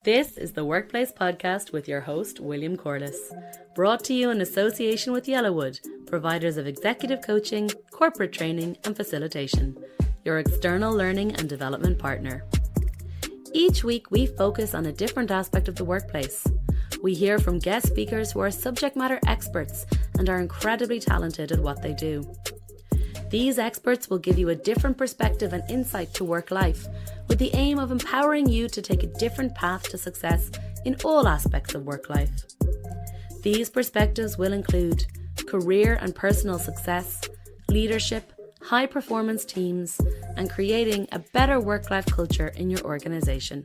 This is the Workplace Podcast with your host, William Corless, brought to you in association with Yellowwood, providers of executive coaching, corporate training and facilitation, your external learning and development partner. Each week, we focus on a different aspect of the workplace. We hear from guest speakers who are subject matter experts and are incredibly talented at what they do. These experts will give you a different perspective and insight to work life, with the aim of empowering you to take a different path to success in all aspects of work life. These perspectives will include career and personal success, leadership, high performance teams, and creating a better work-life culture in your organization.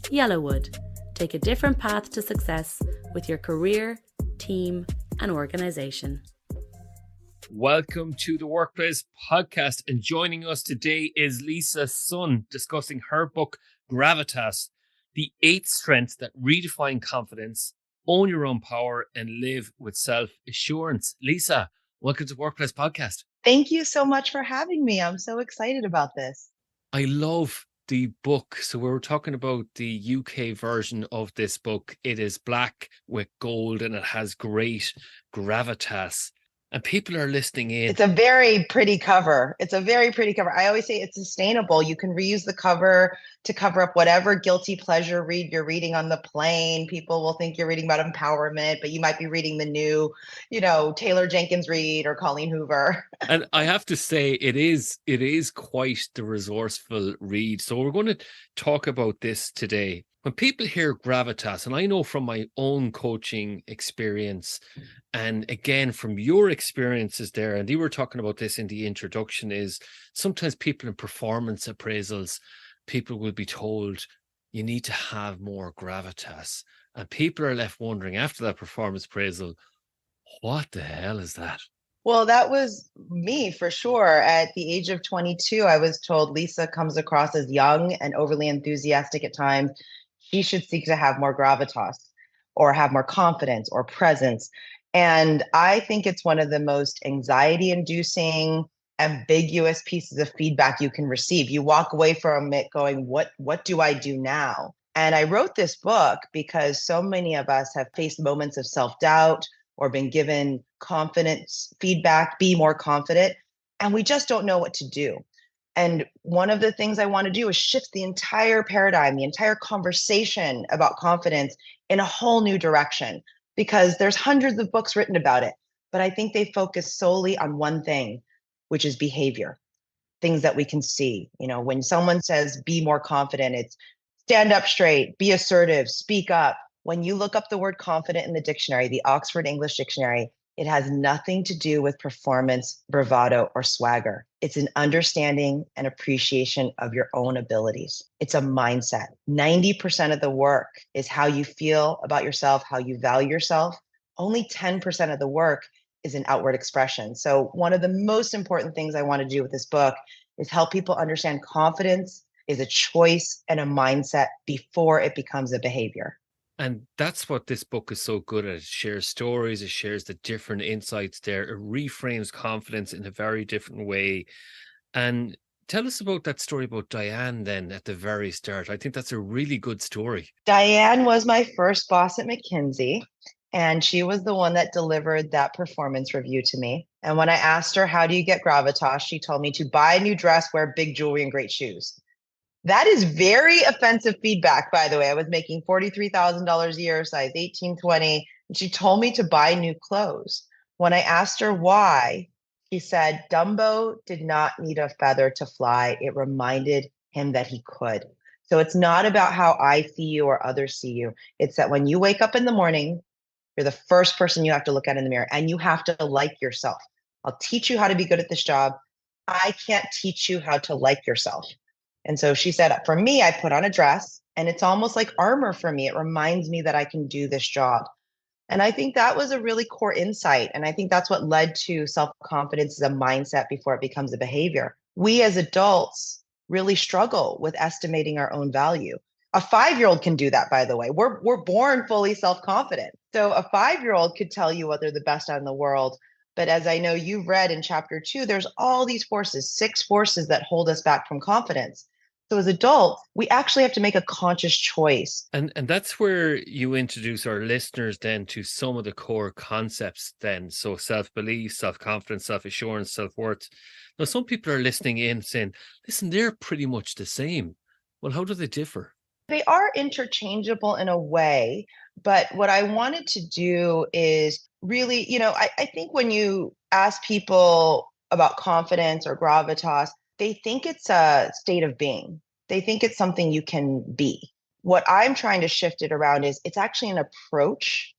Yellowwood, take a different path to success with your career, team, and organization. Welcome to the Workplace Podcast, and joining us today is Lisa Sun discussing her book, Gravitas, the 8 strengths that redefine confidence, own your own power, and live with self-assurance. Lisa, welcome to the Workplace Podcast. Thank you so much for having me. I'm so excited about this. I love the book. So we were talking about the UK version of this book. It is black with gold and it has great gravitas. And people are listening in. It's a very pretty cover. I always say it's sustainable. You can reuse the cover to cover up whatever guilty pleasure read you're reading on the plane. People will think you're reading about empowerment, but you might be reading the new, Taylor Jenkins Reid or Colleen Hoover. And I have to say, it is quite the resourceful read. So we're going to talk about this today. When people hear gravitas, and I know from my own coaching experience, and again, from your experiences there, and you were talking about this in the introduction, is sometimes people in performance appraisals, people will be told you need to have more gravitas. And people are left wondering after that performance appraisal, what the hell is that? Well, that was me for sure. At the age of 22, I was told Lisa comes across as young and overly enthusiastic at times. She should seek to have more gravitas or have more confidence or presence. And I think it's one of the most anxiety-inducing, ambiguous pieces of feedback you can receive. You walk away from it going, what do I do now? And I wrote this book because so many of us have faced moments of self-doubt or been given confidence feedback, be more confident, and we just don't know what to do. And one of the things I want to do is shift the entire paradigm, the entire conversation about confidence in a whole new direction, because there's hundreds of books written about it. But I think they focus solely on one thing, which is behavior, things that we can see. When someone says, be more confident, it's stand up straight, be assertive, speak up. When you look up the word confident in the dictionary, the Oxford English Dictionary, it has nothing to do with performance, bravado, or swagger. It's an understanding and appreciation of your own abilities. It's a mindset. 90% of the work is how you feel about yourself, how you value yourself. Only 10% of the work is an outward expression. So one of the most important things I want to do with this book is help people understand confidence is a choice and a mindset before it becomes a behavior. And that's what this book is so good at. It shares stories, it shares the different insights there. It reframes confidence in a very different way. And tell us about that story about Diane then at the very start. I think that's a really good story. Diane was my first boss at McKinsey, and she was the one that delivered that performance review to me. And when I asked her, how do you get gravitas? She told me to buy a new dress, wear big jewelry, and great shoes. That is very offensive feedback, by the way. I was making $43,000 a year, size 18, 20, and she told me to buy new clothes. When I asked her why, she said, Dumbo did not need a feather to fly. It reminded him that he could. So it's not about how I see you or others see you. It's that when you wake up in the morning, you're the first person you have to look at in the mirror, and you have to like yourself. I'll teach you how to be good at this job. I can't teach you how to like yourself. And so she said, for me, I put on a dress and it's almost like armor for me. It reminds me that I can do this job. And I think that was a really core insight. And I think that's what led to self-confidence as a mindset before it becomes a behavior. We as adults really struggle with estimating our own value. A 5-year-old can do that, by the way. We're born fully self-confident. So a 5-year-old could tell you what they're the best at in the world. But as I know you've read in chapter 2, there's all these forces, 6 forces that hold us back from confidence. So as adults, we actually have to make a conscious choice. And that's where you introduce our listeners then to some of the core concepts then. So self-belief, self-confidence, self-assurance, self-worth. Now, some people are listening in saying, listen, they're pretty much the same. Well, how do they differ? They are interchangeable in a way, but what I wanted to do is really, I think when you ask people about confidence or gravitas, they think it's a state of being. They think it's something you can be. What I'm trying to shift it around is it's actually an approach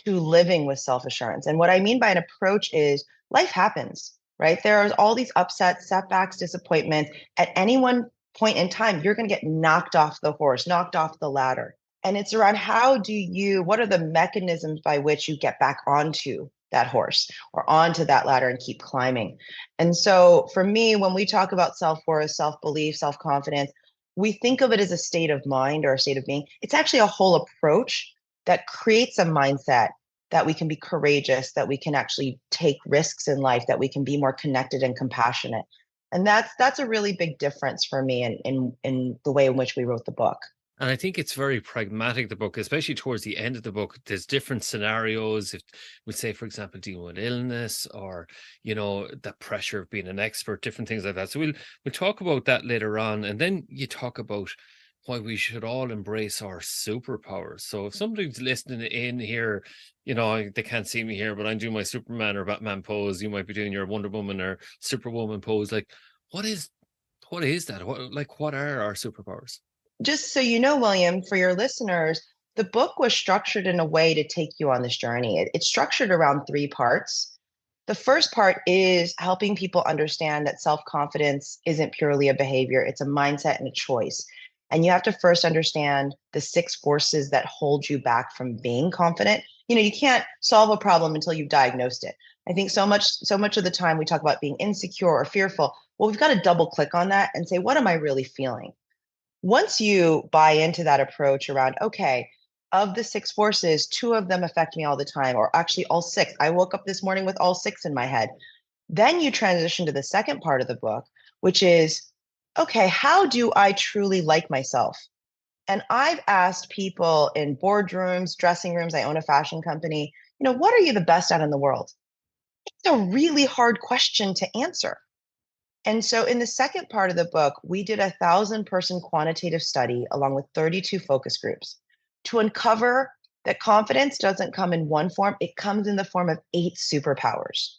to living with self assurance. And what I mean by an approach is life happens, right? There are all these upsets, setbacks, disappointments. At any one point in time, you're going to get knocked off the horse, knocked off the ladder. And it's around what are the mechanisms by which you get back onto that horse or onto that ladder and keep climbing. And so for me, when we talk about self-worth, self-belief, self-confidence, we think of it as a state of mind or a state of being. It's actually a whole approach that creates a mindset that we can be courageous, that we can actually take risks in life, that we can be more connected and compassionate. And that's a really big difference for me in the way in which we wrote the book. And I think it's very pragmatic, the book, especially towards the end of the book. There's different scenarios. If we say, for example, dealing with illness or, the pressure of being an expert, different things like that. So we'll talk about that later on. And then you talk about why we should all embrace our superpowers. So if somebody's listening in here, they can't see me here, but I'm doing my Superman or Batman pose. You might be doing your Wonder Woman or Superwoman pose. Like, what is that? What are our superpowers? Just so you know, William, for your listeners, the book was structured in a way to take you on this journey. It's structured around 3 parts. The first part is helping people understand that self-confidence isn't purely a behavior, it's a mindset and a choice. And you have to first understand the 6 forces that hold you back from being confident. You can't solve a problem until you've diagnosed it. I think so much of the time we talk about being insecure or fearful. Well, we've got to double click on that and say, what am I really feeling? Once you buy into that approach around, okay, of the 6 forces, 2 of them affect me all the time, or actually all 6. I woke up this morning with all 6 in my head. Then you transition to the second part of the book, which is, okay, how do I truly like myself? And I've asked people in boardrooms, dressing rooms, I own a fashion company, what are you the best at in the world? It's a really hard question to answer. And so in the second part of the book, we did a 1,000-person quantitative study along with 32 focus groups to uncover that confidence doesn't come in one form, it comes in the form of 8 superpowers.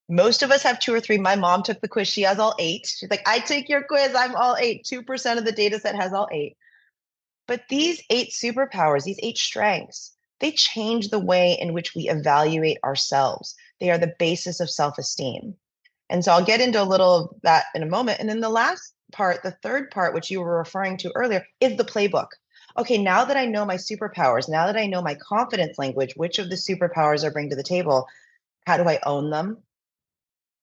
Most of us have 2 or 3. My mom took the quiz, she has all 8. She's like, I take your quiz, I'm all 8. 2% of the data set has all 8. But these 8 superpowers, these 8 strengths, they change the way in which we evaluate ourselves. They are the basis of self-esteem. And so I'll get into a little of that in a moment. And then the last part, the third part, which you were referring to earlier, is the playbook. Okay, now that I know my superpowers, now that I know my confidence language, which of the superpowers I bring to the table, how do I own them?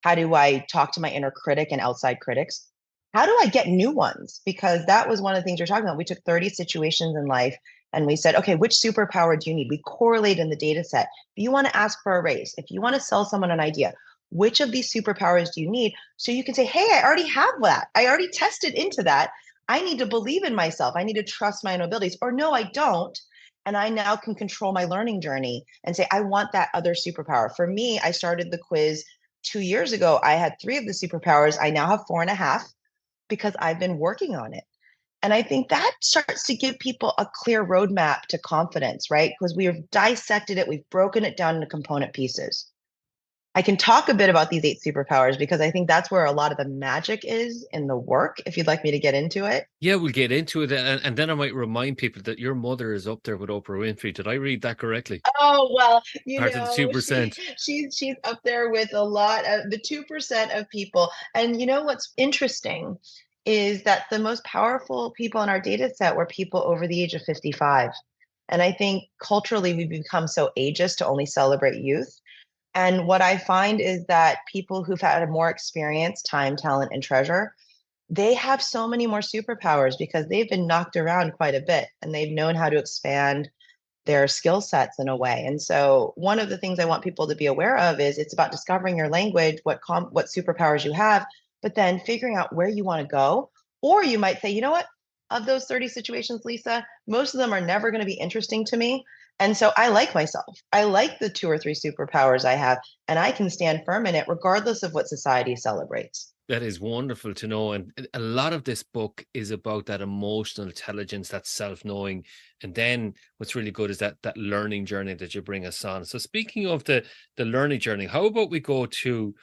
How do I talk to my inner critic and outside critics? How do I get new ones? Because that was one of the things you're talking about. We took 30 situations in life and we said, okay, which superpower do you need? We correlate in the data set. If you want to ask for a raise, if you want to sell someone an idea, which of these superpowers do you need? So you can say, hey, I already have that. I already tested into that. I need to believe in myself. I need to trust my own abilities. Or no, I don't. And I now can control my learning journey and say, I want that other superpower. For me, I started the quiz 2 years ago. I had 3 of the superpowers. I now have 4.5 because I've been working on it. And I think that starts to give people a clear roadmap to confidence, right? Because we have dissected it. We've broken it down into component pieces. I can talk a bit about these 8 superpowers because I think that's where a lot of the magic is in the work, if you'd like me to get into it. Yeah, we'll get into it. And then I might remind people that your mother is up there with Oprah Winfrey. Did I read that correctly? Oh, well, Part of the 2%. She's up there with a lot of the 2% of people. And what's interesting is that the most powerful people in our data set were people over the age of 55. And I think culturally we've become so ageist to only celebrate youth. And what I find is that people who've had a more experience, time, talent, and treasure, they have so many more superpowers because they've been knocked around quite a bit and they've known how to expand their skill sets in a way. And so one of the things I want people to be aware of is it's about discovering your language, what superpowers you have, but then figuring out where you want to go, Or you might say, you know what? Of those 30 situations, Lisa, most of them are never going to be interesting to me. And so I like myself. I like the 2 or 3 superpowers I have, and I can stand firm in it regardless of what society celebrates. That is wonderful to know. And a lot of this book is about that emotional intelligence, that self-knowing. And then what's really good is that learning journey that you bring us on. So speaking of the learning journey, how about we go to,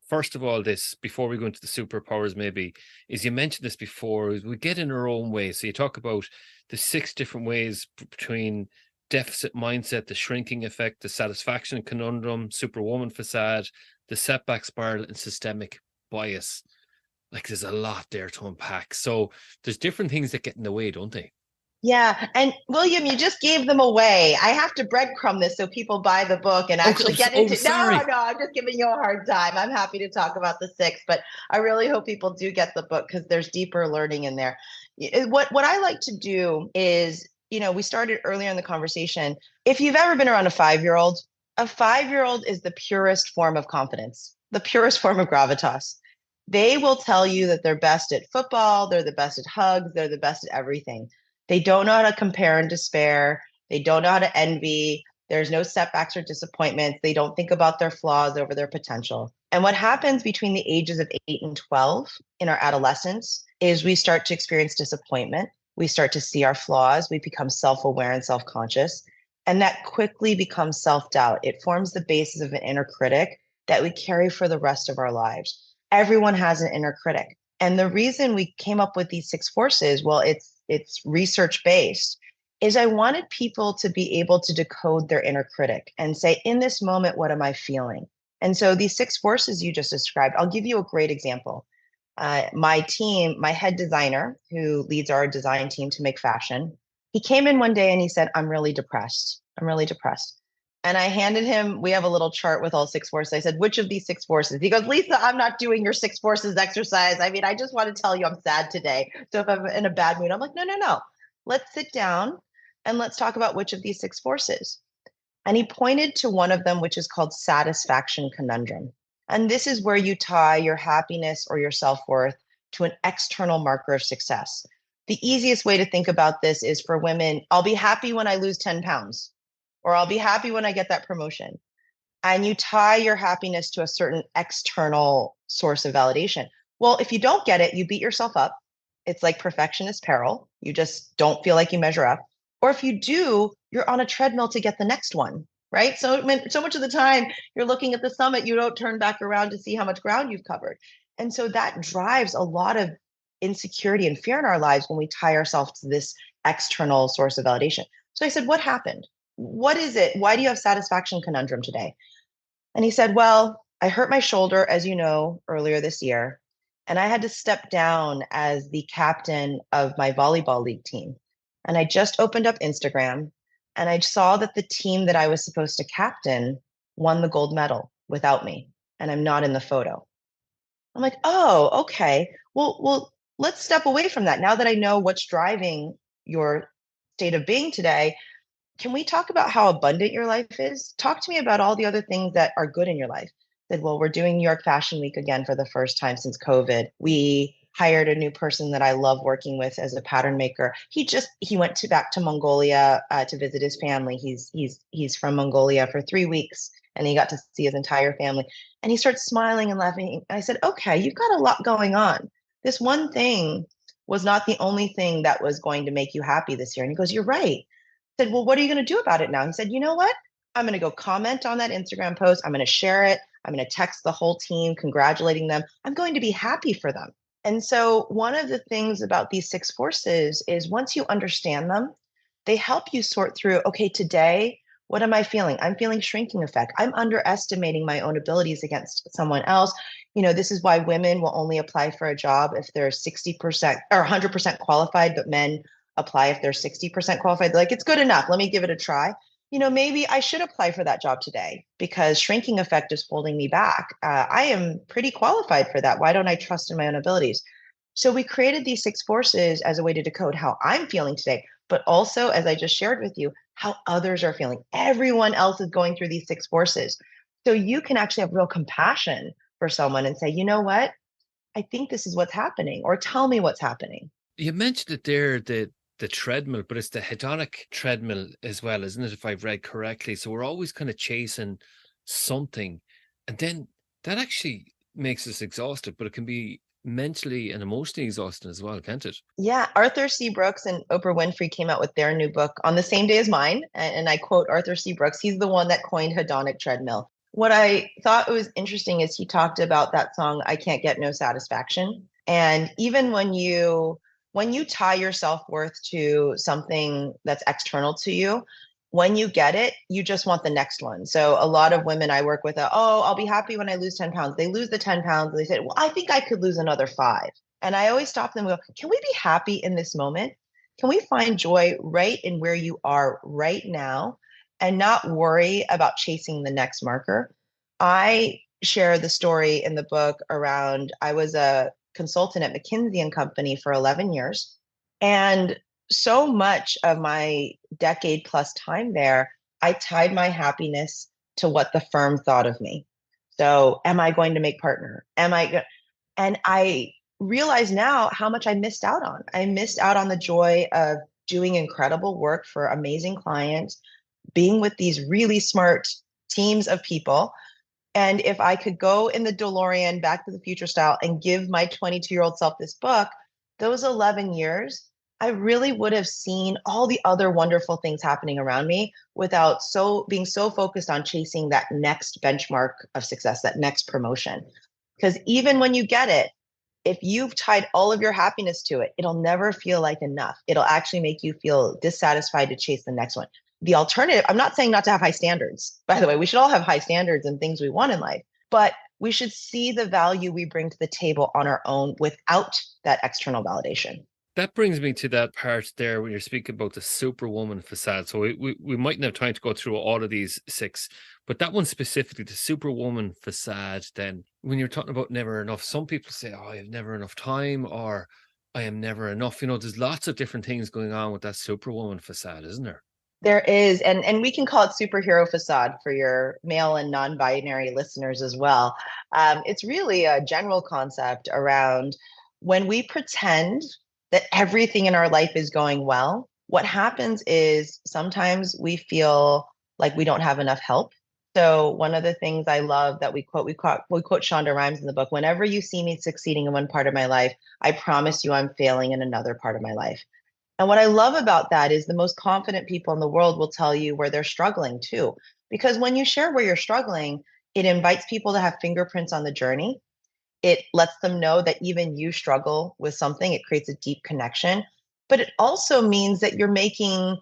first of all, this, before we go into the superpowers, maybe, is you mentioned this before, is we get in our own way. So you talk about the 6 different ways between deficit mindset, the shrinking effect, the satisfaction conundrum, superwoman facade, the setback spiral, and systemic bias. Like, there's a lot there to unpack. So there's different things that get in the way, don't they? Yeah. And William, you just gave them away. I have to breadcrumb this so people buy the book and actually get into it. Sorry. No, I'm just giving you a hard time. I'm happy to talk about the 6, but I really hope people do get the book because there's deeper learning in there. What I like to do is, we started earlier in the conversation. If you've ever been around a 5-year-old, a 5-year-old is the purest form of confidence, the purest form of gravitas. They will tell you that they're best at football, they're the best at hugs, they're the best at everything. They don't know how to compare and despair. They don't know how to envy. There's no setbacks or disappointments. They don't think about their flaws over their potential. And what happens between the ages of 8 and 12 in our adolescence is we start to experience disappointment. We start to see our flaws. We become self-aware and self-conscious. And that quickly becomes self-doubt. It forms the basis of an inner critic that we carry for the rest of our lives. Everyone has an inner critic. And the reason we came up with these 6 forces, well, it's research based, is I wanted people to be able to decode their inner critic and say, in this moment, what am I feeling? And so these 6 forces you just described, I'll give you a great example. My team, my head designer, who leads our design team to make fashion, he came in one day and he said, I'm really depressed. I'm really depressed. And I handed him, we have a little chart with all 6 forces. I said, which of these 6 forces? He goes, Lisa, I'm not doing your 6 forces exercise. I mean, I just want to tell you I'm sad today. So if I'm in a bad mood, I'm like, no. Let's sit down and let's talk about which of these 6 forces. And he pointed to one of them, which is called satisfaction conundrum. And this is where you tie your happiness or your self-worth to an external marker of success. The easiest way to think about this is for women, I'll be happy when I lose 10 pounds. Or I'll be happy when I get that promotion. And you tie your happiness to a certain external source of validation. Well, if you don't get it, you beat yourself up. It's like perfectionist peril. You just don't feel like you measure up. Or if you do, you're on a treadmill to get the next one, right? So much of the time you're looking at the summit, you don't turn back around to see how much ground you've covered. And so that drives a lot of insecurity and fear in our lives when we tie ourselves to this external source of validation. So I said, what happened? What is it? Why do you have satisfaction conundrum today? And he said, well, I hurt my shoulder, as you know, earlier this year, and I had to step down as the captain of my volleyball league team. And I just opened up Instagram and I saw that the team that I was supposed to captain won the gold medal without me, and I'm not in the photo. I'm like, oh, okay. Well, let's step away from that. Now that I know what's driving your state of being today, can we talk about how abundant your life is? Talk to me about all the other things that are good in your life. I said, well, we're doing New York Fashion Week again for the first time since COVID. We hired a new person that I love working with as a pattern maker. He went back to Mongolia to visit his family. He's from Mongolia for 3 weeks, and he got to see his entire family. And he starts smiling and laughing. And I said, okay, you've got a lot going on. This one thing was not the only thing that was going to make you happy this year. And he goes, you're right. I said, well, what are you going to do about it now? He said, you know what? I'm going to go comment on that Instagram post. I'm going to share it. I'm going to text the whole team, congratulating them. I'm going to be happy for them. And so one of the things about these 6 forces is once you understand them, they help you sort through, okay, today, what am I feeling? I'm feeling shrinking effect. I'm underestimating my own abilities against someone else. This is why women will only apply for a job if they're 60% or 100% qualified, but men apply if they're 60% qualified. They're like, it's good enough. Let me give it a try. Maybe I should apply for that job today because shrinking effect is holding me back. I am pretty qualified for that. Why don't I trust in my own abilities? So we created these 6 forces as a way to decode how I'm feeling today, but also, as I just shared with you, how others are feeling. Everyone else is going through these 6 forces. So you can actually have real compassion for someone and say, you know what? I think this is what's happening, or tell me what's happening. You mentioned it there, the treadmill, but it's the hedonic treadmill as well, isn't it? If I've read correctly. So we're always kind of chasing something. And then that actually makes us exhausted, but it can be mentally and emotionally exhausting as well, can't it? Yeah, Arthur C. Brooks and Oprah Winfrey came out with their new book on the same day as mine. And I quote Arthur C. Brooks. He's the one that coined hedonic treadmill. What I thought was interesting is he talked about that song, I Can't Get No Satisfaction. And even when you tie your self-worth to something that's external to you, when you get it, you just want the next one. So a lot of women I work with are, oh, I'll be happy when I lose 10 pounds. They lose the 10 pounds. And they say, well, I think I could lose another 5. And I always stop them and go, can we be happy in this moment? Can we find joy right in where you are right now and not worry about chasing the next marker? I share the story in the book around I was a consultant at McKinsey and Company for 11 years. And so much of my decade plus time there, I tied my happiness to what the firm thought of me. So, am I going to make partner? And I realize now how much I missed out on. I missed out on the joy of doing incredible work for amazing clients, being with these really smart teams of people. And if I could go in the DeLorean Back to the Future style and give my 22-year-old self this book, those 11 years, I really would have seen all the other wonderful things happening around me without being so focused on chasing that next benchmark of success, that next promotion. Because even when you get it, if you've tied all of your happiness to it, it'll never feel like enough. It'll actually make you feel dissatisfied to chase the next one. The alternative, I'm not saying not to have high standards. By the way, we should all have high standards and things we want in life, but we should see the value we bring to the table on our own without that external validation. That brings me to that part there when you're speaking about the superwoman facade. So we mightn't have time to go through all of these 6, but that one specifically, the superwoman facade, then when you're talking about never enough, some people say, oh, I have never enough time, or I am never enough. There's lots of different things going on with that superwoman facade, isn't there? There is, and we can call it superhero facade for your male and non-binary listeners as well. It's really a general concept around when we pretend that everything in our life is going well, what happens is sometimes we feel like we don't have enough help. So one of the things I love that we quote Shonda Rhimes in the book, whenever you see me succeeding in one part of my life, I promise you I'm failing in another part of my life. And what I love about that is the most confident people in the world will tell you where they're struggling too. Because when you share where you're struggling, it invites people to have fingerprints on the journey. It lets them know that even you struggle with something. It creates a deep connection. But it also means that you're making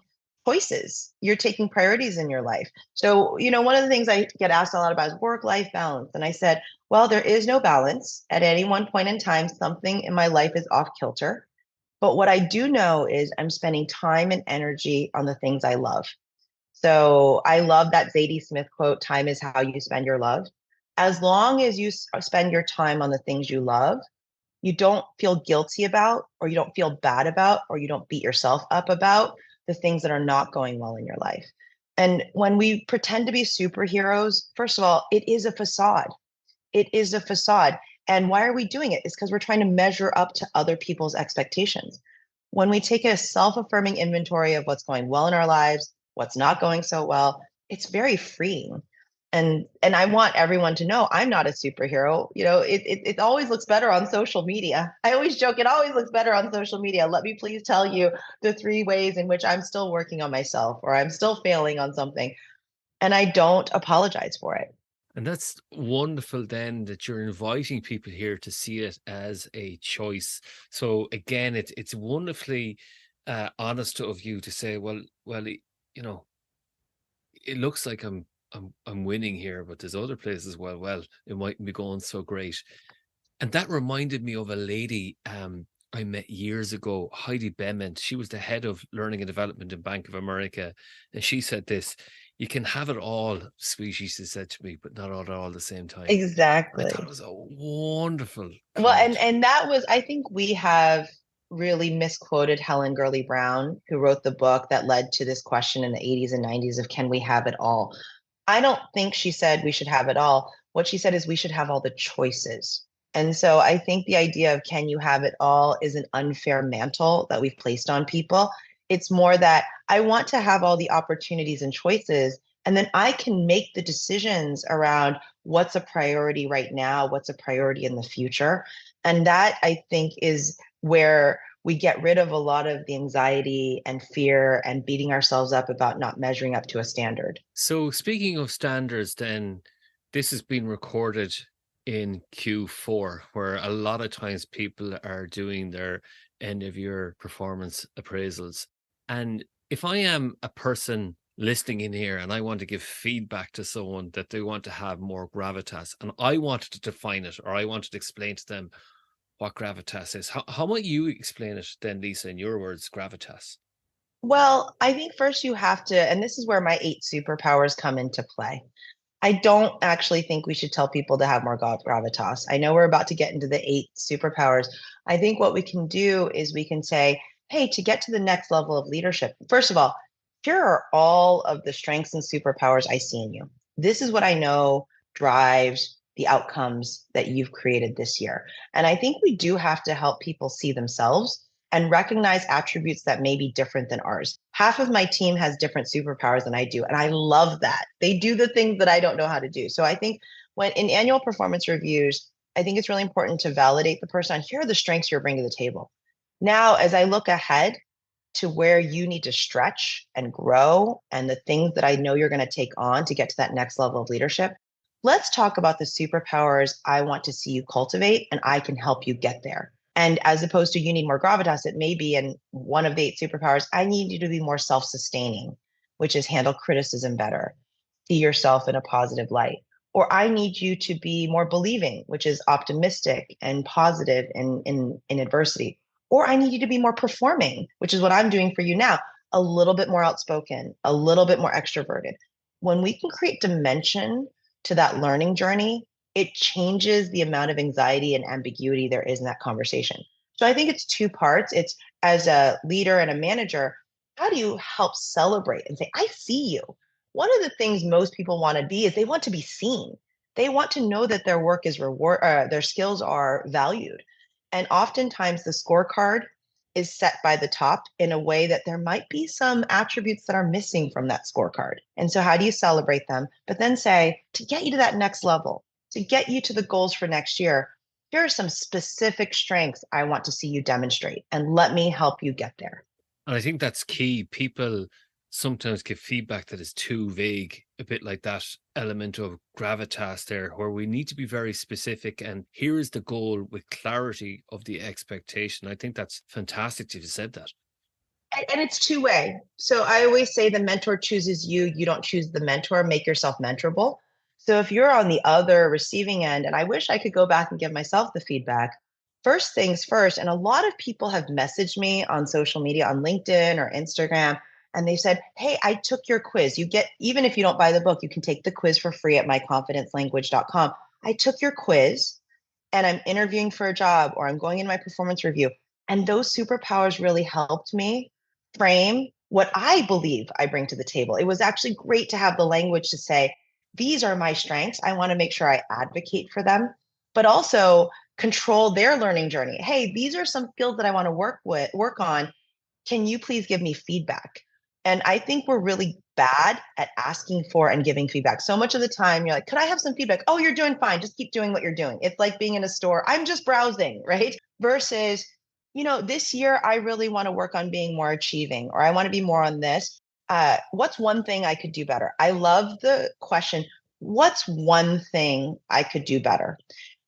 choices. You're taking priorities in your life. So, one of the things I get asked a lot about is work-life balance. And I said, well, there is no balance. At any one point in time, something in my life is off kilter. But what I do know is I'm spending time and energy on the things I love. So I love that Zadie Smith quote, time is how you spend your love. As long as you spend your time on the things you love, you don't feel guilty about, or you don't feel bad about, or you don't beat yourself up about the things that are not going well in your life. And when we pretend to be superheroes, first of all, it is a facade. It is a facade. And why are we doing it? It's because we're trying to measure up to other people's expectations. When we take a self-affirming inventory of what's going well in our lives, what's not going so well, it's very freeing. And I want everyone to know I'm not a superhero. It always looks better on social media. I always joke, it always looks better on social media. Let me please tell you the 3 ways in which I'm still working on myself, or I'm still failing on something. And I don't apologize for it. And that's wonderful then that you're inviting people here to see it as a choice. So again, it's wonderfully honest of you to say, well, it looks like I'm winning here, but there's other places well, it mightn't be going so great. And that reminded me of a lady I met years ago, Heidi Bement. She was the head of learning and development in Bank of America. And she said this, you can have it all, sweetie, she said to me, but not all at the same time. Exactly. I thought it was a wonderful comment. Well, and that was, I think we have really misquoted Helen Gurley Brown, who wrote the book that led to this question in the 80s and 90s of can we have it all? I don't think she said we should have it all. What she said is we should have all the choices. And so I think the idea of can you have it all is an unfair mantle that we've placed on people. It's more that I want to have all the opportunities and choices, and then I can make the decisions around what's a priority right now, what's a priority in the future. And that I think is where we get rid of a lot of the anxiety and fear and beating ourselves up about not measuring up to a standard. So speaking of standards, then this has been recorded in Q4, where a lot of times people are doing their end of year performance appraisals. And if I am a person listening in here and I want to give feedback to someone that they want to have more gravitas, and I wanted to define it, or I wanted to explain to them what gravitas is, how might you explain it then, Lisa, in your words, gravitas? Well, I think first you have to, and this is where my 8 superpowers come into play. I don't actually think we should tell people to have more gravitas. I know we're about to get into the 8 superpowers. I think what we can do is we can say, hey, to get to the next level of leadership, first of all, here are all of the strengths and superpowers I see in you. This is what I know drives the outcomes that you've created this year. And I think we do have to help people see themselves and recognize attributes that may be different than ours. Half of my team has different superpowers than I do, and I love that. They do the things that I don't know how to do. So I think when in annual performance reviews, I think it's really important to validate the person on here are the strengths you're bringing to the table. Now, as I look ahead to where you need to stretch and grow and the things that I know you're going to take on to get to that next level of leadership, let's talk about the superpowers I want to see you cultivate, and I can help you get there. And as opposed to you need more gravitas, it may be in one of the 8 superpowers, I need you to be more self-sustaining, which is handle criticism better, see yourself in a positive light. Or I need you to be more believing, which is optimistic and positive in adversity. Or I need you to be more performing, which is what I'm doing for you now, a little bit more outspoken, a little bit more extroverted. When we can create dimension to that learning journey, it changes the amount of anxiety and ambiguity there is in that conversation. So I think it's 2 parts. It's as a leader and a manager, how do you help celebrate and say, I see you? One of the things most people want to be is they want to be seen. They want to know that their work is reward, their skills are valued. And oftentimes the scorecard is set by the top in a way that there might be some attributes that are missing from that scorecard. And so how do you celebrate them? But then say, to get you to that next level, to get you to the goals for next year, here are some specific strengths I want to see you demonstrate, and let me help you get there. And I think that's key. People sometimes give feedback that is too vague, a bit like that element of gravitas there, where we need to be very specific. And here is the goal with clarity of the expectation. I think that's fantastic that you said that. And it's two-way. So I always say the mentor chooses you, you don't choose the mentor, make yourself mentorable. So if you're on the other receiving end, and I wish I could go back and give myself the feedback, first things first, and a lot of people have messaged me on social media, on LinkedIn or Instagram, and they said, hey, I took your quiz. You get, even if you don't buy the book, you can take the quiz for free at myconfidencelanguage.com. I took your quiz and I'm interviewing for a job or I'm going in my performance review. And those superpowers really helped me frame what I believe I bring to the table. It was actually great to have the language to say, these are my strengths. I want to make sure I advocate for them, but also control their learning journey. Hey, these are some skills that I want to work on. Can you please give me feedback? And I think we're really bad at asking for and giving feedback. So much of the time you're like, could I have some feedback? Oh, you're doing fine. Just keep doing what you're doing. It's like being in a store. I'm just browsing, right? Versus, this year I really want to work on being more achieving, or I want to be more on this. What's one thing I could do better? I love the question, what's one thing I could do better?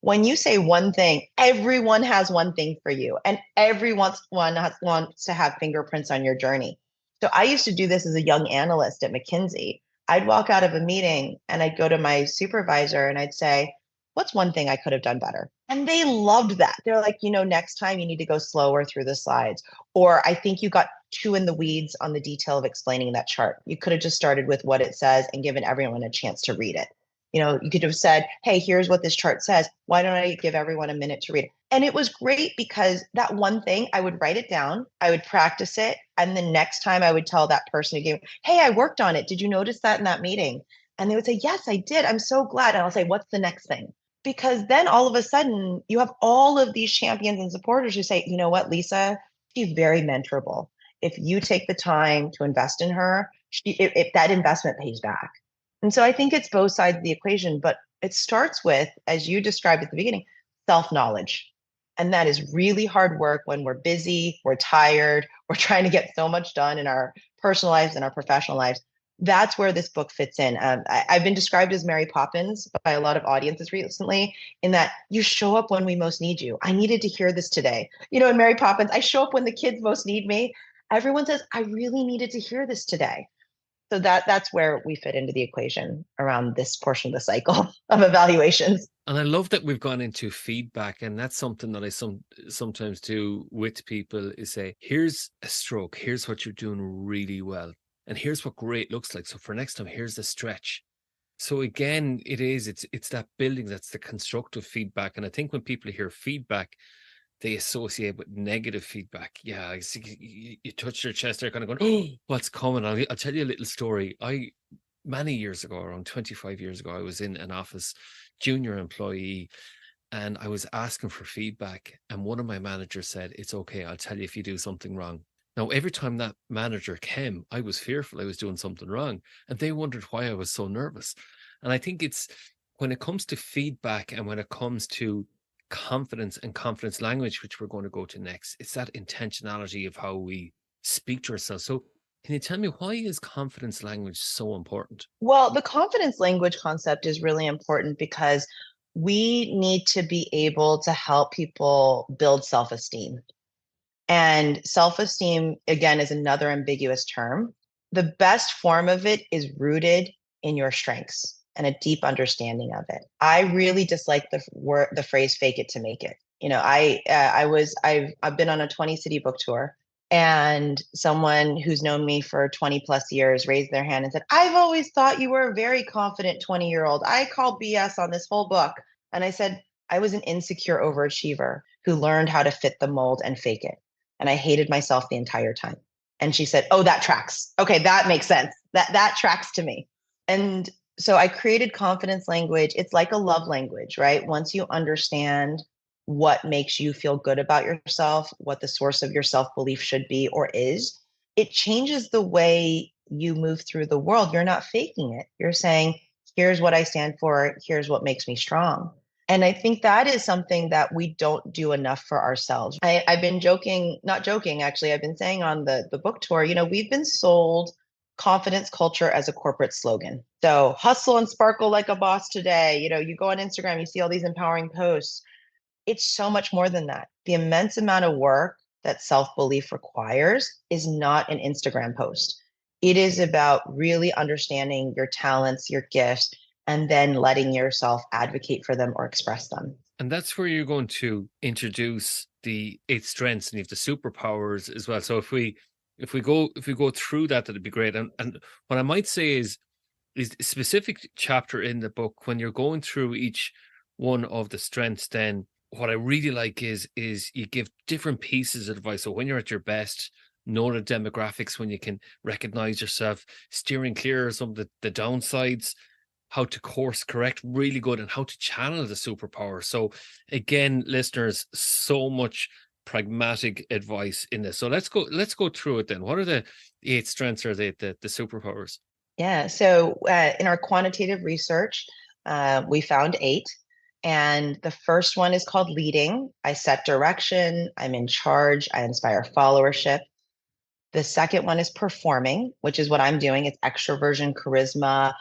When you say one thing, everyone has one thing for you, and everyone wants to have fingerprints on your journey. So I used to do this as a young analyst at McKinsey. I'd walk out of a meeting and I'd go to my supervisor and I'd say, what's one thing I could have done better? And they loved that. They're like, next time you need to go slower through the slides. Or I think you got too in the weeds on the detail of explaining that chart. You could have just started with what it says and given everyone a chance to read it. You could have said, hey, here's what this chart says. Why don't I give everyone a minute to read it? And it was great because that one thing, I would write it down, I would practice it. And the next time I would tell that person again, hey, I worked on it. Did you notice that in that meeting? And they would say, yes, I did. I'm so glad. And I'll say, what's the next thing? Because then all of a sudden you have all of these champions and supporters who say, you know what, Lisa, she's very mentorable. If you take the time to invest in her, if that investment pays back. And so I think it's both sides of the equation, but it starts with, as you described at the beginning, self-knowledge. And that is really hard work when we're busy, we're tired, we're trying to get so much done in our personal lives and our professional lives. That's where this book fits in. I've been described as Mary Poppins by a lot of audiences recently, in that you show up when we most need you. I needed to hear this today. You know, in Mary Poppins, I show up when the kids most need me. Everyone says, I really needed to hear this today. So that's where we fit into the equation around this portion of the cycle of evaluations. And I love that we've gone into feedback, and that's something that I sometimes do with people, is say, here's a stroke, here's what you're doing really well, and here's what great looks like. So for next time, here's the stretch. So again, it's that building, that's the constructive feedback. And I think when people hear feedback, they associate with negative feedback. Yeah, I see you touch your chest, they're kind of going, oh, what's coming? I'll tell you a little story. Many years ago, around 25 years ago, I was in an office, junior employee, and I was asking for feedback. And one of my managers said, it's okay, I'll tell you if you do something wrong. Now, every time that manager came, I was fearful I was doing something wrong. And they wondered why I was so nervous. And I think it's when it comes to feedback and when it comes to confidence and confidence language, which we're going to go to next, it's that intentionality of how we speak to ourselves. So can you tell me, why is confidence language so important? Well, the confidence language concept is really important because we need to be able to help people build self-esteem. And self-esteem, again, is another ambiguous term. The best form of it is rooted in your strengths and a deep understanding of it. I really dislike the phrase "fake it to make it." You know, I've been on a 20-city book tour, and someone who's known me for 20 plus years raised their hand and said, "I've always thought you were a very confident 20-year-old. I call BS on this whole book." And I said, I was an insecure overachiever who learned how to fit the mold and fake it. And I hated myself the entire time. And she said, "Oh, that tracks. Okay, that makes sense. That tracks to me." And so I created confidence language. It's like a love language, right? Once you understand what makes you feel good about yourself, what the source of your self-belief should be or is, it changes the way you move through the world. You're not faking it. You're saying, here's what I stand for. Here's what makes me strong. And I think that is something that we don't do enough for ourselves. I've been joking, not joking, actually, I've been saying on the book tour, you know, we've been sold confidence culture as a corporate slogan. So hustle and sparkle like a boss today. You know, you go on Instagram, you see all these empowering posts. It's so much more than that. The immense amount of work that self-belief requires is not an Instagram post. It is about really understanding your talents, your gifts, and then letting yourself advocate for them or express them. And that's where you're going to introduce the 8 strengths, and you have the superpowers as well. So if we go through that, that'd be great. And what I might say is a specific chapter in the book, when you're going through each one of the strengths, then what I really like is you give different pieces of advice. So when you're at your best, know the demographics, when you can recognize yourself, steering clear of some of the downsides, how to course correct really good, and how to channel the superpower. So again, listeners, so much pragmatic advice in this. So let's go through it then. What are the 8 strengths, or the superpowers? Yeah. So in our quantitative research, we found 8. And the first one is called leading. I set direction. I'm in charge. I inspire followership. The second one is performing, which is what I'm doing. It's extroversion, charisma,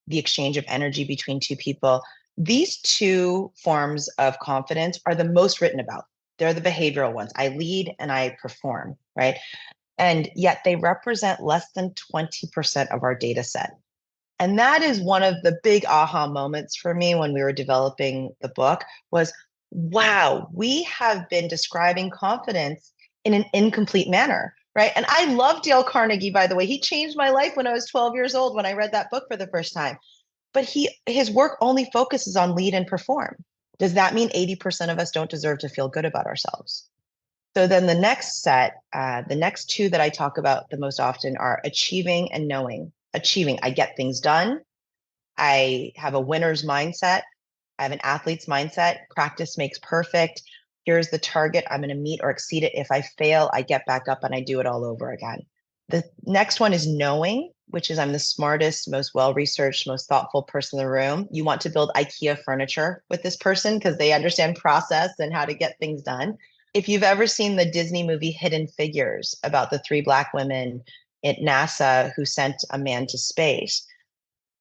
the exchange of energy between two people. These two forms of confidence are the most written about. They're the behavioral ones. I lead and I perform, right? And yet they represent less than 20% of our data set. And that is one of the big aha moments for me when we were developing the book was, wow, we have been describing confidence in an incomplete manner, right? And I love Dale Carnegie, by the way. He changed my life when I was 12 years old when I read that book for the first time. But his work only focuses on lead and perform. Does that mean 80% of us don't deserve to feel good about ourselves? So then the next set, the next 2 that I talk about the most often are achieving and knowing. Achieving, I get things done. I have a winner's mindset. I have an athlete's mindset. Practice makes perfect. Here's the target. I'm going to meet or exceed it. If I fail, I get back up and I do it all over again. The next one is knowing, which is I'm the smartest, most well-researched, most thoughtful person in the room. You want to build IKEA furniture with this person because they understand process and how to get things done. If you've ever seen the Disney movie Hidden Figures about the 3 Black women at NASA who sent a man to space,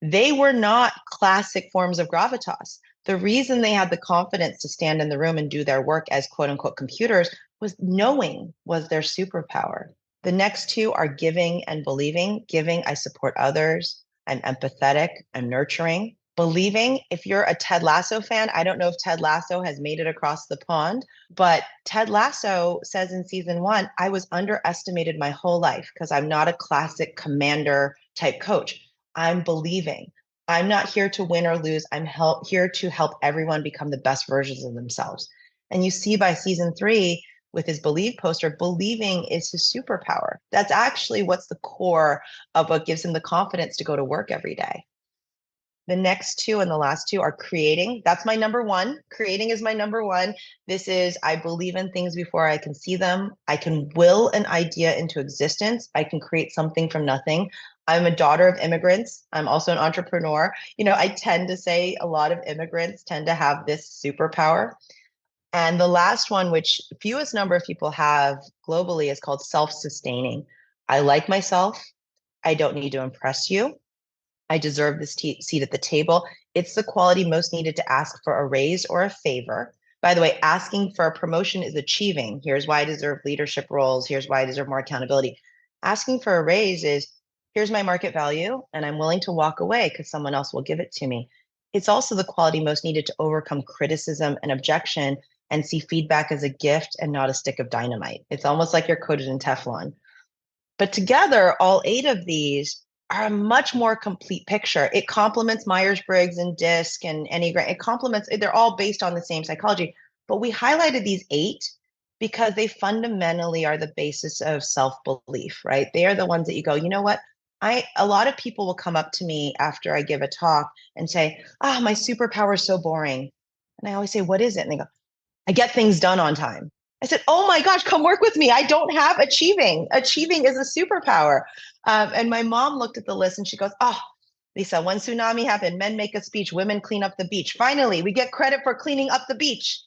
they were not classic forms of gravitas. The reason they had the confidence to stand in the room and do their work as quote unquote computers was knowing was their superpower. The next 2 are giving and believing. Giving, I support others. I'm empathetic and nurturing. Believing, if you're a Ted Lasso fan, I don't know if Ted Lasso has made it across the pond, but Ted Lasso says in season 1, I was underestimated my whole life because I'm not a classic commander type coach. I'm believing. I'm not here to win or lose. I'm here to help everyone become the best versions of themselves. And you see by season 3 with his believe poster, believing is his superpower. That's actually what's the core of what gives him the confidence to go to work every day. The next 2 and the last 2 are creating. That's my number 1. Creating is my number 1. This is, I believe in things before I can see them. I can will an idea into existence. I can create something from nothing. I'm a daughter of immigrants. I'm also an entrepreneur. I tend to say a lot of immigrants tend to have this superpower. And the last one, which fewest number of people have globally, is called self-sustaining. I like myself. I don't need to impress you. I deserve this seat at the table. It's the quality most needed to ask for a raise or a favor. By the way, asking for a promotion is achieving. Here's why I deserve leadership roles. Here's why I deserve more accountability. Asking for a raise is, here's my market value, and I'm willing to walk away because someone else will give it to me. It's also the quality most needed to overcome criticism and objection and see feedback as a gift and not a stick of dynamite. It's almost like you're coated in Teflon. But together, all 8 of these are a much more complete picture. It complements Myers-Briggs and DISC and Enneagram. It complements, they're all based on the same psychology. But we highlighted these 8 because they fundamentally are the basis of self-belief, right? They are the ones that you go, you know what? A lot of people will come up to me after I give a talk and say, my superpower is so boring. And I always say, what is it? And they go, I get things done on time. I said, oh my gosh, come work with me. I don't have achieving. Achieving is a superpower. And my mom looked at the list and she goes, Lisa, when tsunami happened, men make a speech, women clean up the beach. Finally, we get credit for cleaning up the beach.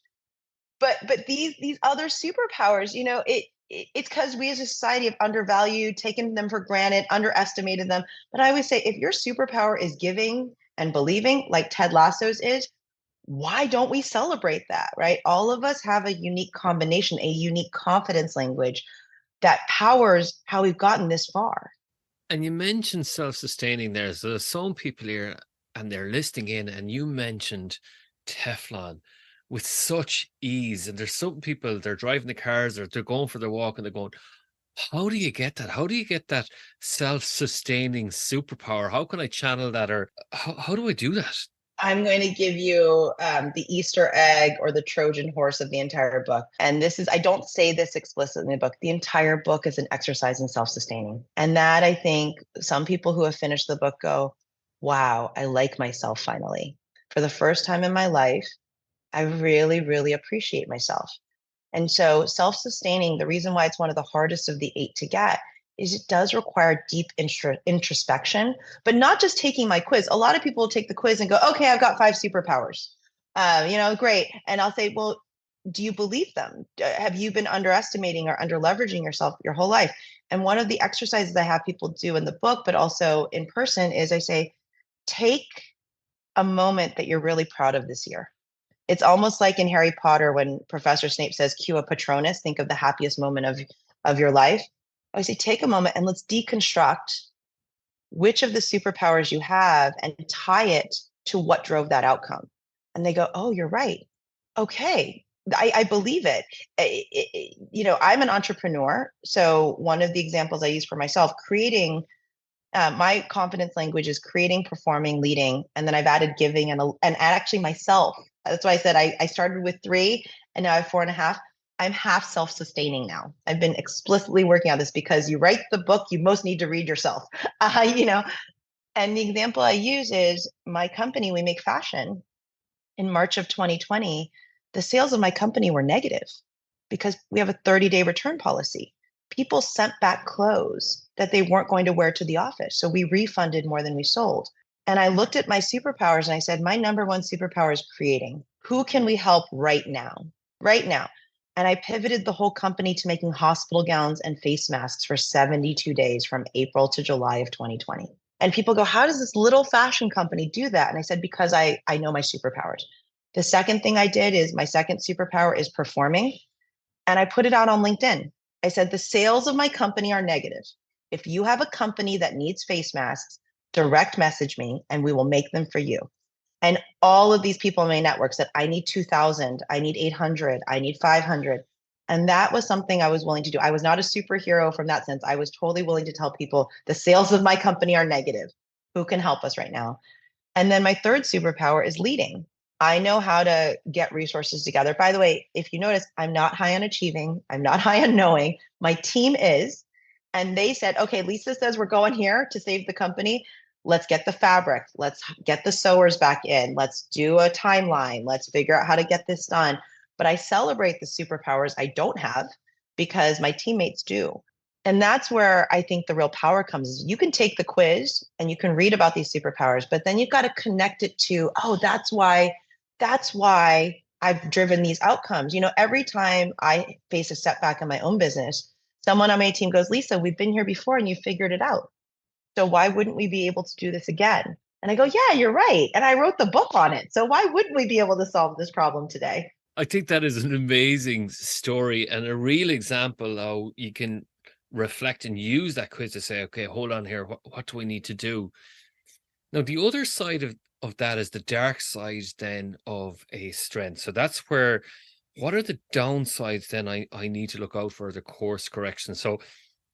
But these other superpowers, it's because we as a society have undervalued, taken them for granted, underestimated them. But I always say, if your superpower is giving and believing, like Ted Lasso's is, why don't we celebrate that, right? All of us have a unique combination, a unique confidence language that powers how we've gotten this far. And you mentioned self-sustaining there. So there's some people here and they're listening in, and you mentioned Teflon with such ease. And there's some people, they're driving the cars or they're going for their walk and they're going, how do you get that? How do you get that self-sustaining superpower? How can I channel that? Or how do I do that? I'm going to give you the Easter egg or the Trojan horse of the entire book. And this is, I don't say this explicitly in the book. The entire book is an exercise in self-sustaining. And that, I think some people who have finished the book go, wow, I like myself finally. For the first time in my life, I really, really appreciate myself. And so self-sustaining, the reason why it's one of the hardest of the 8 to get is it does require deep introspection, but not just taking my quiz. A lot of people will take the quiz and go, okay, I've got 5 superpowers. Great. And I'll say, well, do you believe them? Have you been underestimating or under leveraging yourself your whole life? And one of the exercises I have people do in the book, but also in person, is I say, take a moment that you're really proud of this year. It's almost like in Harry Potter when Professor Snape says, cue a Patronus, think of the happiest moment of your life. I say, take a moment and let's deconstruct which of the superpowers you have and tie it to what drove that outcome. And they go, oh, you're right. Okay, I believe it. I'm an entrepreneur. So one of the examples I use for myself, creating my confidence language is creating, performing, leading. And then I've added giving and actually myself. That's why I said I started with 3 and now I have 4.5. I'm half self-sustaining now. I've been explicitly working on this because you write the book, you most need to read yourself. And the example I use is my company, we make fashion. in March of 2020, the sales of my company were negative because we have a 30-day return policy. People sent back clothes that they weren't going to wear to the office. So we refunded more than we sold. And I looked at my superpowers and I said, my number one superpower is creating. Who can we help right now? Right now. And I pivoted the whole company to making hospital gowns and face masks for 72 days from April to July of 2020. And people go, how does this little fashion company do that? And I said, because I know my superpowers. The second thing I did is my second superpower is performing. And I put it out on LinkedIn. I said, the sales of my company are negative. If you have a company that needs face masks, direct message me and we will make them for you. And all of these people in my network said, I need 2,000, I need 800, I need 500. And that was something I was willing to do. I was not a superhero from that sense. I was totally willing to tell people the sales of my company are negative. Who can help us right now? And then my third superpower is leading. I know how to get resources together. By the way, if you notice, I'm not high on achieving. I'm not high on knowing. My team is. And they said, okay, Lisa says we're going here to save the company. Let's get the fabric. Let's get the sewers back in. Let's do a timeline. Let's figure out how to get this done. But I celebrate the superpowers I don't have because my teammates do. And that's where I think the real power comes. You can take the quiz and you can read about these superpowers, but then you've got to connect it to, oh, that's why I've driven these outcomes. Every time I face a setback in my own business, someone on my team goes, Lisa, we've been here before and you figured it out. So why wouldn't we be able to do this again? And I go, yeah, you're right. And I wrote the book on it. So why wouldn't we be able to solve this problem today? I think that is an amazing story and a real example how you can reflect and use that quiz to say, okay, hold on here. What do we need to do? Now, the other side of that is the dark side then of a strength. So that's where, what are the downsides then I need to look out for, the course correction? So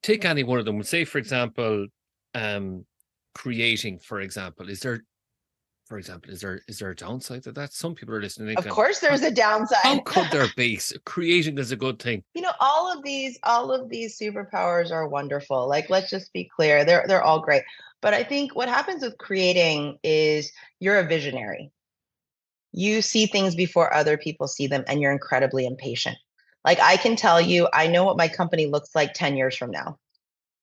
take any one of them. Say, for example, creating, for example, is there a downside to that? Some people are listening. Of course there's a downside. How could there be? Creating is a good thing. All of these superpowers are wonderful. Like, let's just be clear. They're all great. But I think what happens with creating is you're a visionary. You see things before other people see them and you're incredibly impatient. Like, I can tell you, I know what my company looks like 10 years from now.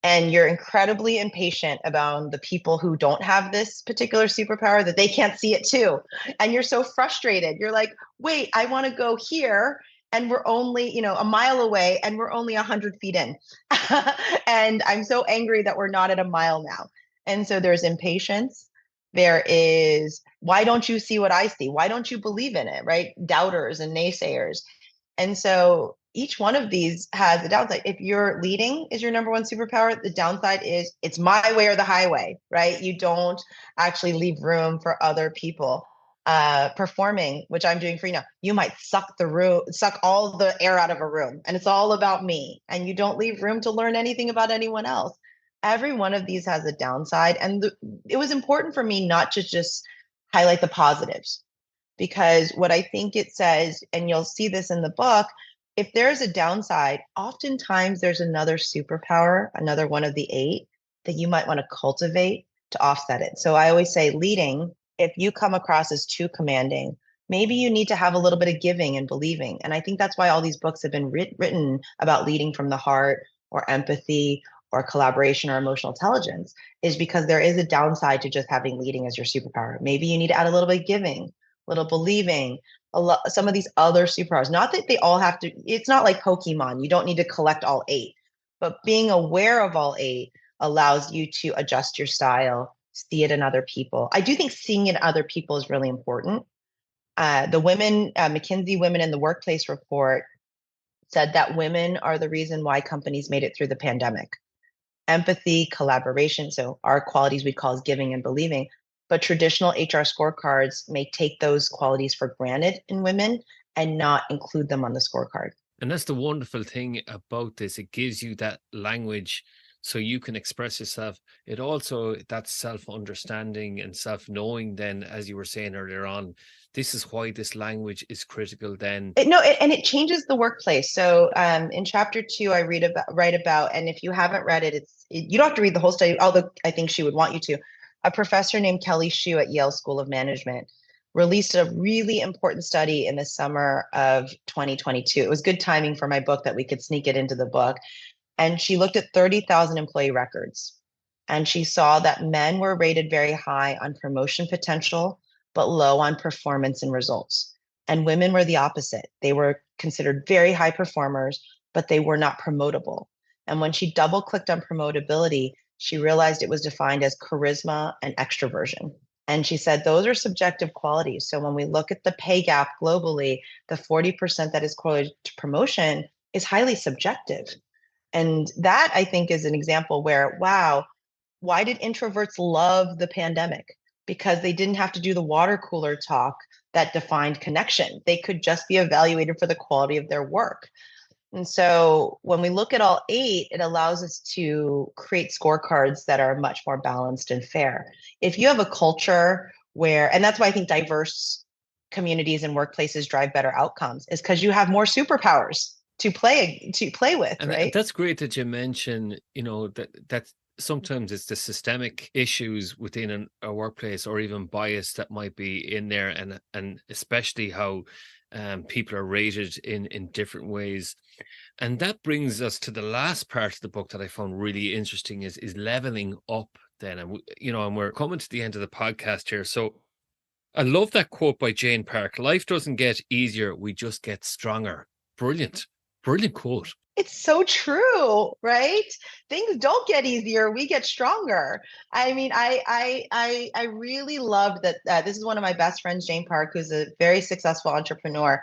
And you're incredibly impatient about the people who don't have this particular superpower, that they can't see it too. And you're so frustrated. You're like, wait, I want to go here. And we're only, a mile away and we're only 100 feet in. And I'm so angry that we're not at a mile now. And so there's impatience. There is, why don't you see what I see? Why don't you believe in it, right? Doubters and naysayers. And so each one of these has a downside. If you're leading is your number one superpower, the downside is it's my way or the highway, right? You don't actually leave room for other people. Performing, which I'm doing for you now, you might suck all the air out of a room and it's all about me. And you don't leave room to learn anything about anyone else. Every one of these has a downside. And it was important for me not to just highlight the positives, because what I think it says, and you'll see this in the book, if there's a downside, oftentimes there's another superpower, another one of the 8 that you might want to cultivate to offset it. So I always say, leading, if you come across as too commanding, maybe you need to have a little bit of giving and believing. And I think that's why all these books have been written about leading from the heart or empathy or collaboration or emotional intelligence, is because there is a downside to just having leading as your superpower. Maybe you need to add a little bit of giving, a little believing, some of these other superpowers. Not that they all have to, it's not like Pokemon. You don't need to collect all 8, but being aware of all 8 allows you to adjust your style, see it in other people. I do think seeing it in other people is really important. The women, McKinsey Women in the Workplace report said that women are the reason why companies made it through the pandemic. Empathy, collaboration. So our qualities we call as giving and believing. But traditional HR scorecards may take those qualities for granted in women and not include them on the scorecard. And that's the wonderful thing about this. It gives you that language so you can express yourself. It also, that self-understanding and self-knowing then, as you were saying earlier on, this is why this language is critical then. And it changes the workplace. So in chapter 2, I write about, and if you haven't read it, you don't have to read the whole study, although I think she would want you to. A professor named Kelly Shue at Yale School of Management released a really important study in the summer of 2022. It was good timing for my book that we could sneak it into the book. And she looked at 30,000 employee records. And she saw that men were rated very high on promotion potential, but low on performance and results. And women were the opposite. They were considered very high performers, but they were not promotable. And when she double clicked on promotability, she realized it was defined as charisma and extroversion. And she said those are subjective qualities. So when we look at the pay gap globally, the 40% that is correlated to promotion is highly subjective. And that, I think, is an example where, wow, why did introverts love the pandemic? Because they didn't have to do the water cooler talk that defined connection. They could just be evaluated for the quality of their work. And so when we look at all 8, it allows us to create scorecards that are much more balanced and fair. If you have a culture where, and that's why I think diverse communities and workplaces drive better outcomes, is because you have more superpowers to play with, and right? That's great that you mention, that sometimes it's the systemic issues within a workplace, or even bias that might be in there, and especially how people are rated in different ways. And that brings us to the last part of the book that I found really interesting is leveling up then. And and we're coming to the end of the podcast here. So I love that quote by Jane Park: life doesn't get easier, we just get stronger. Brilliant quote. It's so true, right? Things don't get easier; we get stronger. I mean, I really loved that. This is one of my best friends, Jane Park, who's a very successful entrepreneur,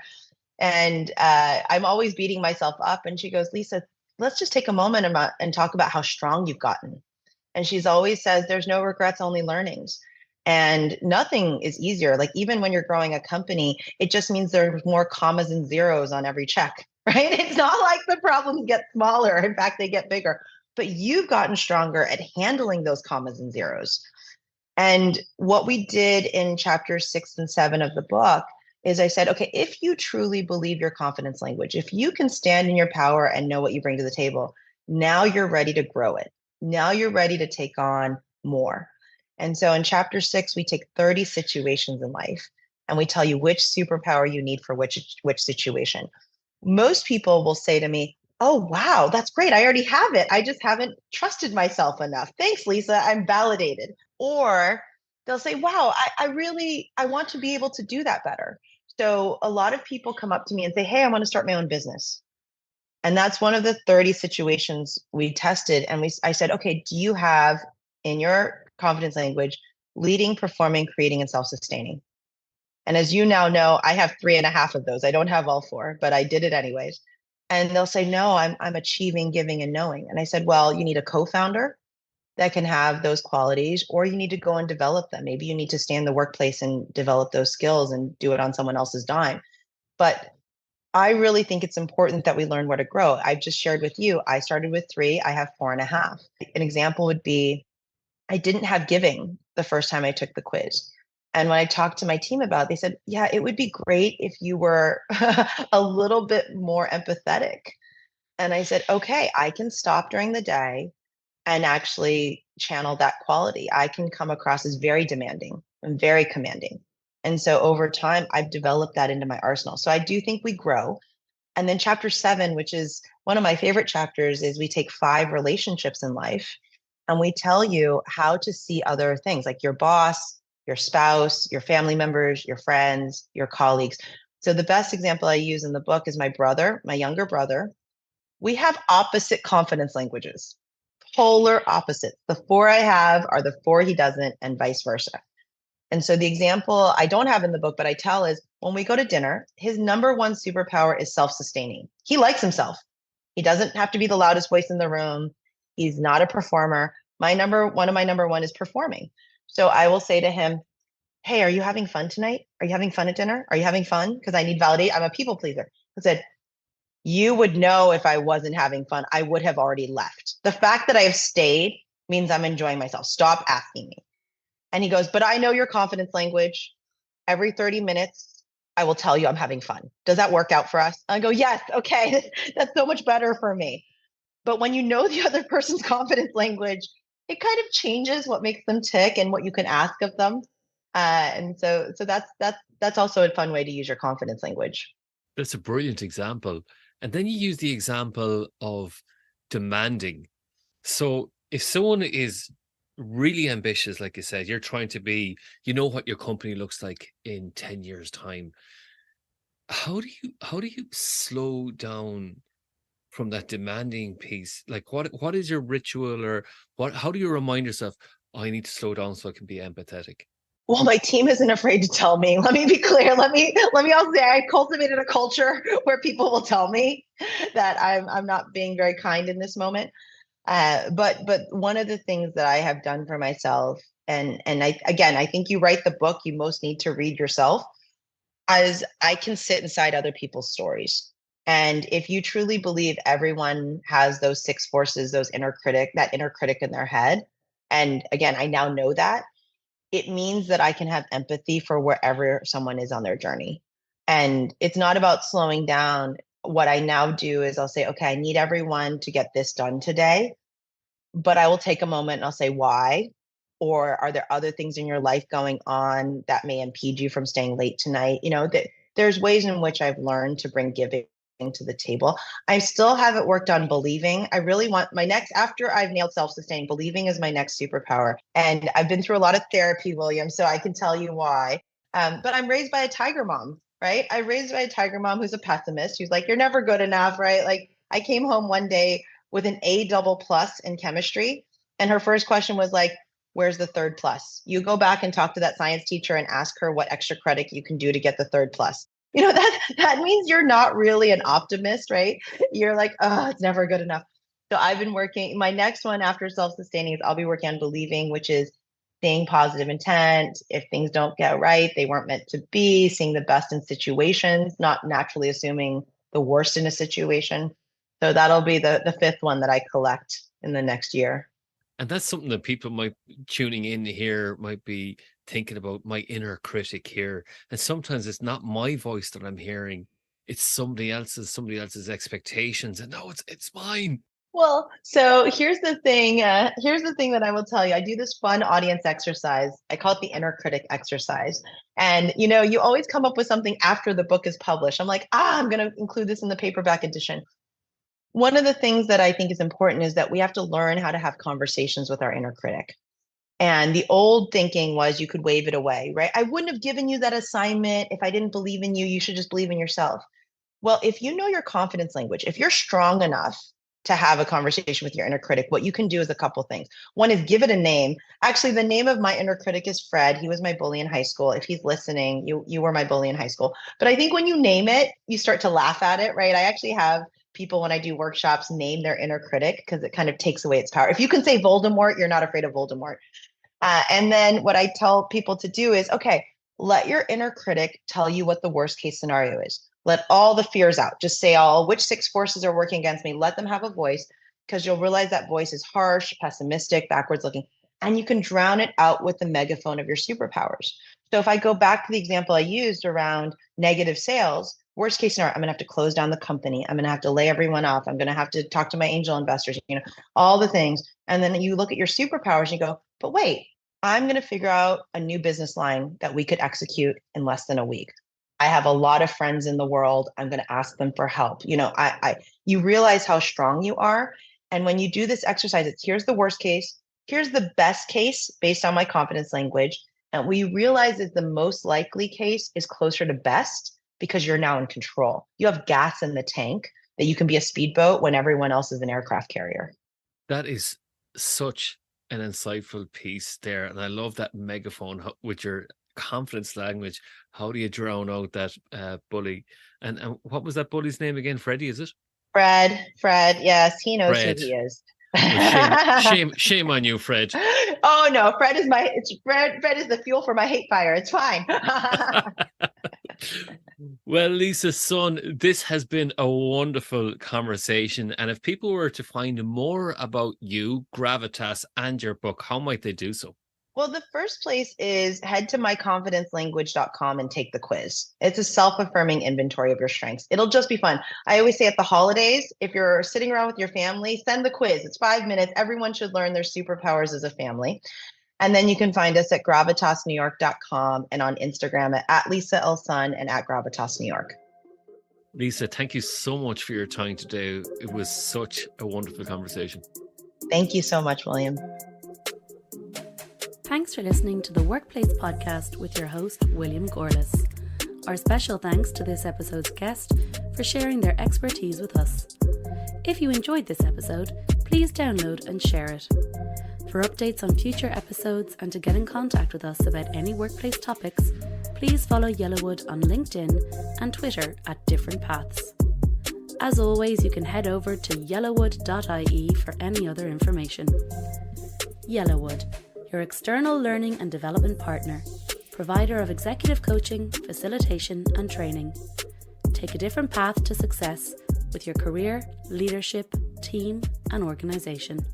and I'm always beating myself up. And she goes, "Lisa, let's just take a moment and talk about how strong you've gotten." And she's always says, "There's no regrets, only learnings." And nothing is easier. Like even when you're growing a company, it just means there's more commas and zeros on every check, right? It's not like the problems get smaller. In fact, they get bigger. But you've gotten stronger at handling those commas and zeros. And what we did in chapters 6 and 7 of the book is I said, okay, if you truly believe your confidence language, if you can stand in your power and know what you bring to the table, now you're ready to grow it. Now you're ready to take on more. And so in chapter 6, we take 30 situations in life and we tell you which superpower you need for which situation. Most people will say to me, "Oh, wow, that's great. I already have it. I just haven't trusted myself enough. Thanks, Lisa. I'm validated." Or they'll say, "Wow, I want to be able to do that better." So a lot of people come up to me and say, "Hey, I want to start my own business." And that's one of the 30 situations we tested. And I said, "Okay, do you have in your confidence language leading, performing, creating, and self-sustaining?" And as you now know, I have 3.5 of those. I don't have all 4, but I did it anyways. And they'll say, "No, I'm achieving, giving, and knowing." And I said, "Well, you need a co-founder that can have those qualities, or you need to go and develop them. Maybe you need to stay in the workplace and develop those skills and do it on someone else's dime." But I really think it's important that we learn where to grow. I've just shared with you, I started with 3, I have 4.5. An example would be I didn't have giving the first time I took the quiz. And when I talked to my team about it, they said, "Yeah, it would be great if you were a little bit more empathetic." And I said, "Okay, I can stop during the day and actually channel that quality. I can come across as very demanding and very commanding." And so over time, I've developed that into my arsenal. So I do think we grow. And then chapter 7, which is one of my favorite chapters, is we take 5 relationships in life and we tell you how to see other things like your boss, your spouse, your family members, your friends, your colleagues. So the best example I use in the book is my brother, my younger brother. We have opposite confidence languages, polar opposites. The 4 I have are the 4 he doesn't, and vice versa. And so the example I don't have in the book, but I tell is when we go to dinner, his number one superpower is self-sustaining. He likes himself. He doesn't have to be the loudest voice in the room. He's not a performer. One of my number one is performing. So I will say to him, "Hey, are you having fun tonight? Are you having fun at dinner? Are you having fun? Because I need validate. I'm a people pleaser." I said, "You would know if I wasn't having fun. I would have already left. The fact that I have stayed means I'm enjoying myself. Stop asking me." And he goes, "But I know your confidence language. Every 30 minutes, I will tell you I'm having fun. Does that work out for us?" I go, "Yes. Okay. That's so much better for me." But when you know the other person's confidence language, it kind of changes what makes them tick and what you can ask of them. And so that's also a fun way to use your confidence language. That's a brilliant example. And then you use the example of demanding. So if someone is really ambitious, like you said, you're trying to be, you know what your company looks like in 10 years' time. How do you slow down from that demanding piece? Like what is your ritual, or how do you remind yourself, I need to slow down so I can be empathetic? Well, my team isn't afraid to tell me. Let me be clear. Let me also say I cultivated a culture where people will tell me that I'm not being very kind in this moment. But one of the things that I have done for myself, and I think you write the book you most need to read yourself, as I can sit inside other people's stories. And if you truly believe everyone has those six forces, that inner critic in their head, and again, I now know that, it means that I can have empathy for wherever someone is on their journey. And it's not about slowing down. What I now do is I'll say, okay, I need everyone to get this done today, but I will take a moment and I'll say, why? Or are there other things in your life going on that may impede you from staying late tonight? That there's ways in which I've learned to bring giving to the table. I still haven't worked on believing. I really want my next, after I've nailed self-sustaining, believing is my next superpower. And I've been through a lot of therapy, William, so I can tell you why. But I'm raised by a tiger mom, right? I'm raised by a tiger mom who's a pessimist, who's like, you're never good enough, right? Like I came home one day with an A double plus in chemistry. And her first question was like, where's the third plus? You go back and talk to that science teacher and ask her what extra credit you can do to get the third plus. That means you're not really an optimist, right? You're like, oh, it's never good enough. So I've been working. My next one after self-sustaining is I'll be working on believing, which is seeing positive intent. If things don't get right, they weren't meant to be. Seeing the best in situations, not naturally assuming the worst in a situation. So that'll be the fifth one that I collect in the next year. And that's something that people might tuning in here might be thinking about, my inner critic here. And sometimes it's not my voice that I'm hearing. It's somebody else's expectations. And no, it's mine. Well, so here's the thing. Here's the thing that I will tell you. I do this fun audience exercise. I call it the inner critic exercise. And you always come up with something after the book is published. I'm like, I'm going to include this in the paperback edition. One of the things that I think is important is that we have to learn how to have conversations with our inner critic. And the old thinking was you could wave it away, right? I wouldn't have given you that assignment if I didn't believe in you. You should just believe in yourself. Well, if you know your confidence language, if you're strong enough to have a conversation with your inner critic, what you can do is a couple things. One is give it a name. Actually, the name of my inner critic is Fred. He was my bully in high school. If he's listening, you were my bully in high school. But I think when you name it, you start to laugh at it, right? I actually have people when I do workshops name their inner critic because it kind of takes away its power. If you can say Voldemort, you're not afraid of Voldemort. And then what I tell people to do is, okay, let your inner critic tell you what the worst case scenario is. Let all the fears out. Just say which six forces are working against me. Let them have a voice, because you'll realize that voice is harsh, pessimistic, backwards looking, and you can drown it out with the megaphone of your superpowers. So if I go back to the example I used around negative sales, worst case scenario, I'm going to have to close down the company. I'm going to have to lay everyone off. I'm going to have to talk to my angel investors, all the things. And then you look at your superpowers and you go, but wait, I'm going to figure out a new business line that we could execute in less than a week. I have a lot of friends in the world. I'm going to ask them for help. You realize how strong you are. And when you do this exercise, it's here's the worst case, here's the best case based on my confidence language. And we realize is the most likely case is closer to best because you're now in control. You have gas in the tank that you can be a speedboat when everyone else is an aircraft carrier. That is such an insightful piece there. And I love that megaphone with your confidence language. How do you drown out that bully? And what was that bully's name again? Freddie, is it? Fred. Yes, he knows Fred. who he is. Well, shame on you, Fred. Oh no, Fred is the fuel for my hate fire. It's fine. Well, Lisa Sun, this has been a wonderful conversation. And if people were to find more about you, Gravitas, and your book, how might they do so? Well, the first place is head to myconfidencelanguage.com and take the quiz. It's a self-affirming inventory of your strengths. It'll just be fun. I always say at the holidays, if you're sitting around with your family, send the quiz. It's 5 minutes. Everyone should learn their superpowers as a family. And then you can find us at gravitasnewyork.com and on Instagram at Lisa L. Sun and at Gravitas New York. Lisa, thank you so much for your time today. It was such a wonderful conversation. Thank you so much, William. Thanks for listening to the Workplace Podcast with your host, William Corless. Our special thanks to this episode's guest for sharing their expertise with us. If you enjoyed this episode, please download and share it. For updates on future episodes and to get in contact with us about any workplace topics, please follow Yellowwood on LinkedIn and Twitter at Different Paths. As always, you can head over to yellowwood.ie for any other information. Yellowwood, your external learning and development partner, provider of executive coaching, facilitation and training. Take a different path to success with your career, leadership, team and organisation.